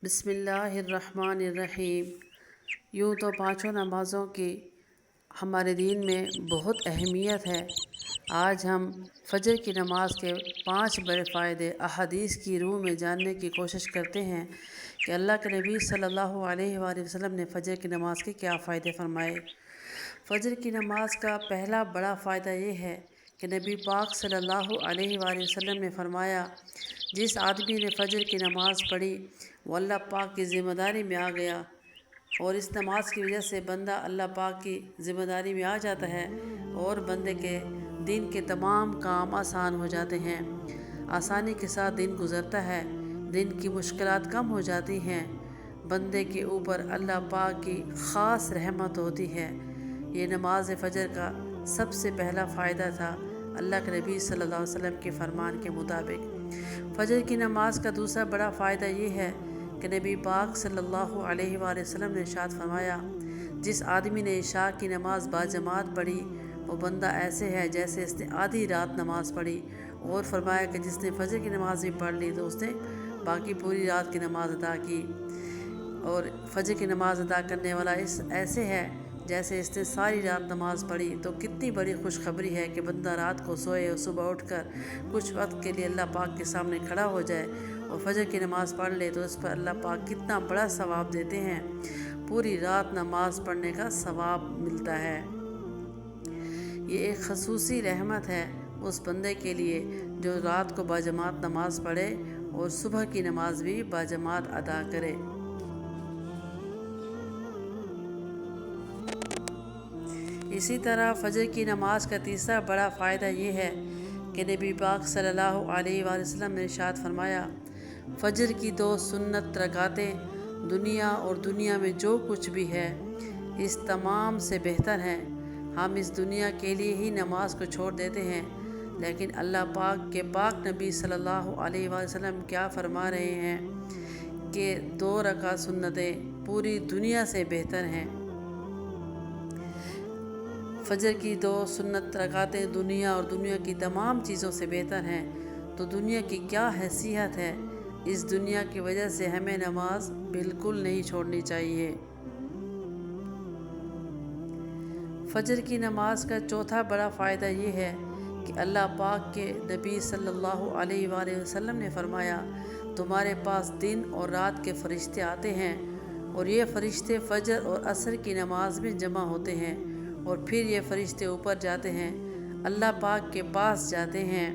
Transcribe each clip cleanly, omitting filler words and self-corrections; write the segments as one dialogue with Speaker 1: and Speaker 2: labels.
Speaker 1: بسم اللہ الرحمن الرحیم۔ یوں تو پانچوں نمازوں کی ہمارے دین میں بہت اہمیت ہے۔ آج ہم فجر کی نماز کے 5 بڑے فائدے احادیث کی روح میں جاننے کی کوشش کرتے ہیں کہ اللہ کے نبی صلی اللہ علیہ وآلہ وسلم نے فجر کی نماز کے کیا فائدے فرمائے۔ فجر کی نماز کا پہلا بڑا فائدہ یہ ہے کہ نبی پاک صلی اللہ علیہ وآلہ وسلم نے فرمایا، جس آدمی نے فجر کی نماز پڑھی وہ اللہ پاک کی ذمہ داری میں آ گیا، اور اس نماز کی وجہ سے بندہ اللہ پاک کی ذمہ داری میں آ جاتا ہے اور بندے کے دین کے تمام کام آسان ہو جاتے ہیں، آسانی کے ساتھ دن گزرتا ہے، دن کی مشکلات کم ہو جاتی ہیں، بندے کے اوپر اللہ پاک کی خاص رحمت ہوتی ہے۔ یہ نماز فجر کا سب سے پہلا فائدہ تھا اللہ کے نبی صلی اللہ علیہ وسلم کے فرمان کے مطابق۔ فجر کی نماز کا دوسرا بڑا فائدہ یہ ہے کہ نبی پاک صلی اللہ علیہ وآلہ وسلم نے ارشاد فرمایا، جس آدمی نے عشاء کی نماز باجماعت پڑھی وہ بندہ ایسے ہے جیسے اس نے آدھی رات نماز پڑھی، اور فرمایا کہ جس نے فجر کی نماز بھی پڑھ لی تو اس نے باقی پوری رات کی نماز ادا کی، اور فجر کی نماز ادا کرنے والا ایسے ہے جیسے اس نے ساری رات نماز پڑھی۔ تو کتنی بڑی خوشخبری ہے کہ بندہ رات کو سوئے اور صبح اٹھ کر کچھ وقت کے لیے اللہ پاک کے سامنے کھڑا ہو جائے اور فجر کی نماز پڑھ لے تو اس پر اللہ پاک کتنا بڑا ثواب دیتے ہیں، پوری رات نماز پڑھنے کا ثواب ملتا ہے۔ یہ ایک خصوصی رحمت ہے اس بندے کے لیے جو رات کو باجماعت نماز پڑھے اور صبح کی نماز بھی باجماعت ادا کرے۔ اسی طرح فجر کی نماز کا تیسرا بڑا فائدہ یہ ہے کہ نبی پاک صلی اللہ علیہ وآلہ وسلم نے ارشاد فرمایا، فجر کی 2 سنت رکعتیں دنیا اور دنیا میں جو کچھ بھی ہے اس تمام سے بہتر ہیں۔ ہم اس دنیا کے لیے ہی نماز کو چھوڑ دیتے ہیں، لیکن اللہ پاک کے پاک نبی صلی اللہ علیہ وآلہ وسلم کیا فرما رہے ہیں کہ 2 رکعت سنتیں پوری دنیا سے بہتر ہیں۔ فجر کی 2 سنت رکعتیں دنیا اور دنیا کی تمام چیزوں سے بہتر ہیں، تو دنیا کی کیا حیثیت ہے۔ اس دنیا کی وجہ سے ہمیں نماز بالکل نہیں چھوڑنی چاہیے۔ فجر کی نماز کا چوتھا بڑا فائدہ یہ ہے کہ اللہ پاک کے نبی صلی اللہ علیہ وآلہ وسلم نے فرمایا، تمہارے پاس دن اور رات کے فرشتے آتے ہیں، اور یہ فرشتے فجر اور عصر کی نماز میں جمع ہوتے ہیں، اور پھر یہ فرشتے اوپر جاتے ہیں، اللہ پاک کے پاس جاتے ہیں۔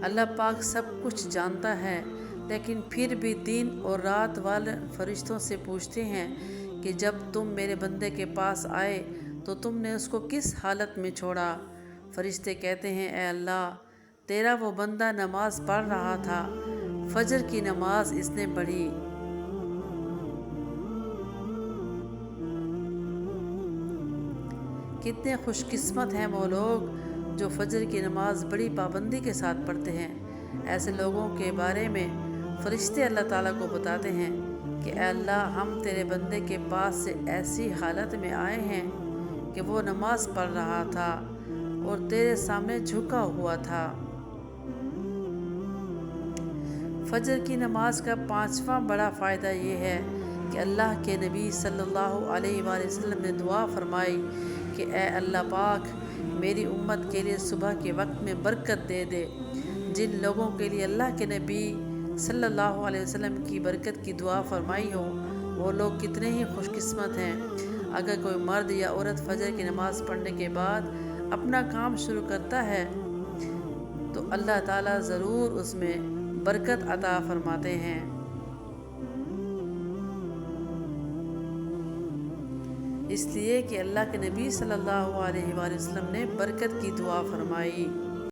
Speaker 1: اللہ پاک سب کچھ جانتا ہے، لیکن پھر بھی دن اور رات والے فرشتوں سے پوچھتے ہیں کہ جب تم میرے بندے کے پاس آئے تو تم نے اس کو کس حالت میں چھوڑا؟ فرشتے کہتے ہیں، اے اللہ، تیرا وہ بندہ نماز پڑھ رہا تھا، فجر کی نماز اس نے پڑھی۔ کتنے خوش قسمت ہیں وہ لوگ جو فجر کی نماز بڑی پابندی کے ساتھ پڑھتے ہیں۔ ایسے لوگوں کے بارے میں فرشتے اللہ تعالیٰ کو بتاتے ہیں کہ اے اللہ، ہم تیرے بندے کے پاس سے ایسی حالت میں آئے ہیں کہ وہ نماز پڑھ رہا تھا اور تیرے سامنے جھکا ہوا تھا۔ فجر کی نماز کا 5واں بڑا فائدہ یہ ہے کہ اللہ کے نبی صلی اللہ علیہ وآلہ وسلم نے دعا فرمائی کہ اے اللہ پاک، میری امت کے لیے صبح کے وقت میں برکت دے دے۔ جن لوگوں کے لیے اللہ کے نبی صلی اللہ علیہ وسلم کی برکت کی دعا فرمائی ہو وہ لوگ کتنے ہی خوش قسمت ہیں۔ اگر کوئی مرد یا عورت فجر کی نماز پڑھنے کے بعد اپنا کام شروع کرتا ہے تو اللہ تعالیٰ ضرور اس میں برکت عطا فرماتے ہیں۔ اس لیے کہ اللہ کے نبی صلی اللہ علیہ وآلہ وسلم نے برکت کی دعا فرمائی۔